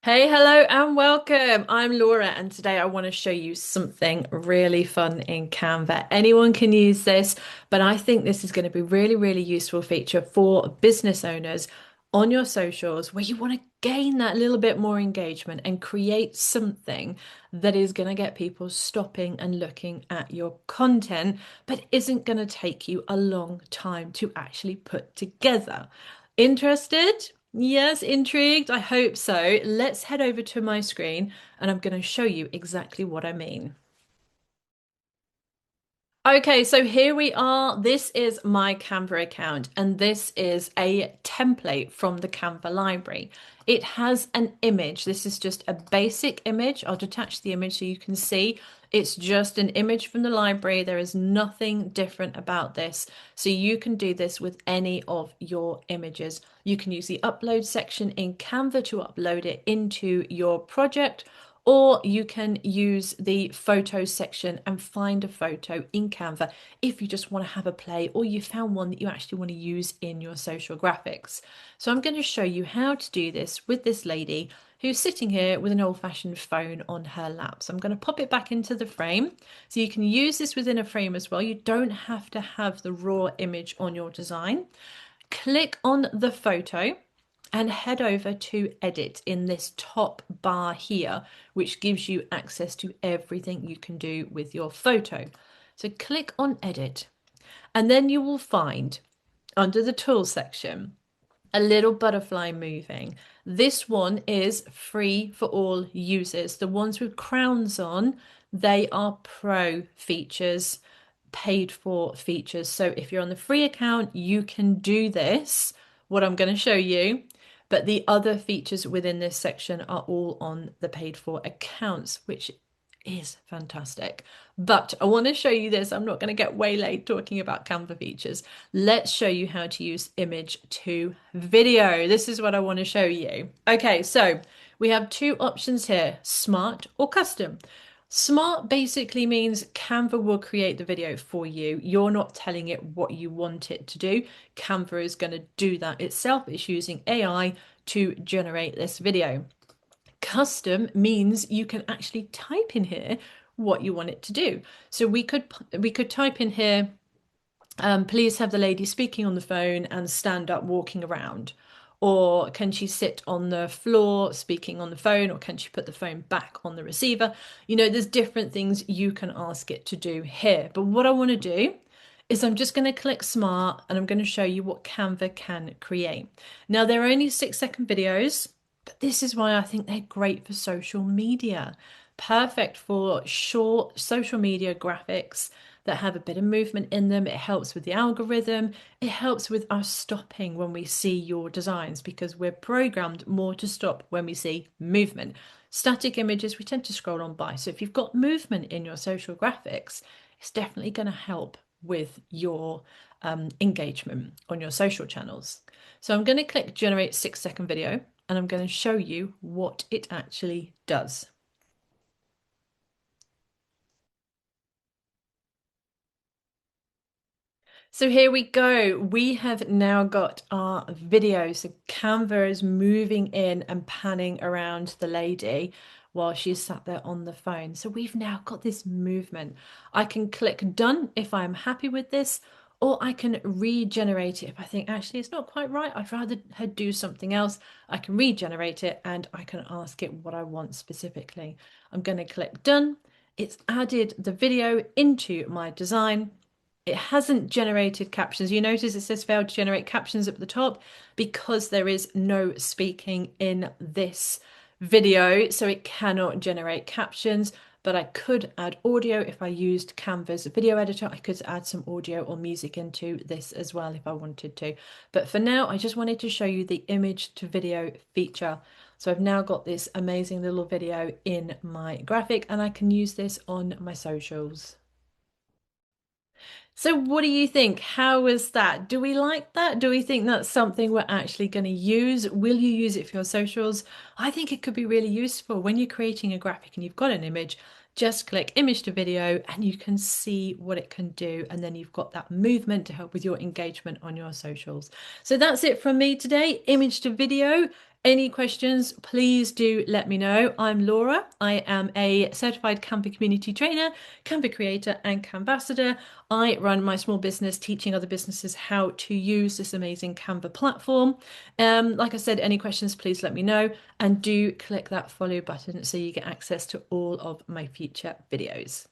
Hey, hello, and welcome. I'm Laura, and today I want to show you something really fun in Canva. Anyone can use this, but I think this is going to be really useful feature for business owners on your socials where you want to gain that little bit more engagement and create something that is going to get people stopping and looking at your content, but isn't going to take you a long time to actually put together. Interested? Yes, intrigued? I hope so. Let's head over to my screen and I'm going to show you exactly what I mean. Okay, so here we are. This is my Canva account, and this is a template from the Canva library. It has an image. This is just a basic image. I'll detach the image so you can see. It's just an image from the library. There is nothing different about this. So you can do this with any of your images. You can use the upload section in Canva to upload it into your project, or you can use the photos section and find a photo in Canva if you just want to have a play or you found one that you actually want to use in your social graphics. So I'm going to show you how to do this with this lady who's sitting here with an old-fashioned phone on her lap. So I'm going to pop it back into the frame. So you can use this within a frame as well. You don't have to have the raw image on your design. Click on the photo and head over to edit in this top bar here, which gives you access to everything you can do with your photo. So click on edit, and then you will find under the tools section a little butterfly moving. This one is free for all users. The ones with crowns on, they are pro features, paid for features. So if you're on the free account, you can do this, what I'm going to show you. But the other features within this section are all on the paid for accounts, which is fantastic. But I want to show you this. I'm not going to get waylaid talking about Canva features. Let's show you how to use image to video. This is what I want to show you. Okay, so we have two options here, smart or custom. Smart basically means Canva will create the video for you. You're not telling it what you want it to do. Canva is going to do that itself. It's using AI to generate this video. Custom means you can actually type in here what you want it to do. So we could type in here, please have the lady speaking on the phone and stand up walking around. Or can she sit on the floor speaking on the phone? Or can she put the phone back on the receiver? You know, there's different things you can ask it to do here. But what I want to do is I'm just going to click smart and I'm going to show you what Canva can create. Now, they're only 6-second videos, but this is why I think they're great for social media. Perfect for short social media graphics that have a bit of movement in them. It helps with the algorithm. It helps with us stopping when we see your designs because we're programmed more to stop when we see movement. Static images, we tend to scroll on by. So if you've got movement in your social graphics, it's definitely going to help with your engagement on your social channels. So I'm going to click generate 6-second video and I'm going to show you what it actually does. So here we go. We have now got our video. So Canva is moving in and panning around the lady while she's sat there on the phone. So we've now got this movement. I can click done if I'm happy with this, or I can regenerate it if I think actually it's not quite right. I'd rather her do something else. I can regenerate it and I can ask it what I want specifically. I'm going to click done. It's added the video into my design. It hasn't generated captions. You notice it says failed to generate captions at the top because there is no speaking in this video, so it cannot generate captions. But I could add audio if I used Canva's video editor. I could add some audio or music into this as well if I wanted to. But for now, I just wanted to show you the image to video feature. So I've now got this amazing little video in my graphic and I can use this on my socials. So what do you think? How was that? Do we like that? Do we think that's something we're actually going to use? Will you use it for your socials? I think it could be really useful when you're creating a graphic and you've got an image. Just click image to video and you can see what it can do. And then you've got that movement to help with your engagement on your socials. So that's it from me today. Image to video. Any questions, please do let me know. I'm Laura. I am a certified Canva community trainer, Canva creator, and Canvassador. I run my small business teaching other businesses how to use this amazing Canva platform. Like I said, any questions, please let me know. And do click that follow button so you get access to all of my future videos.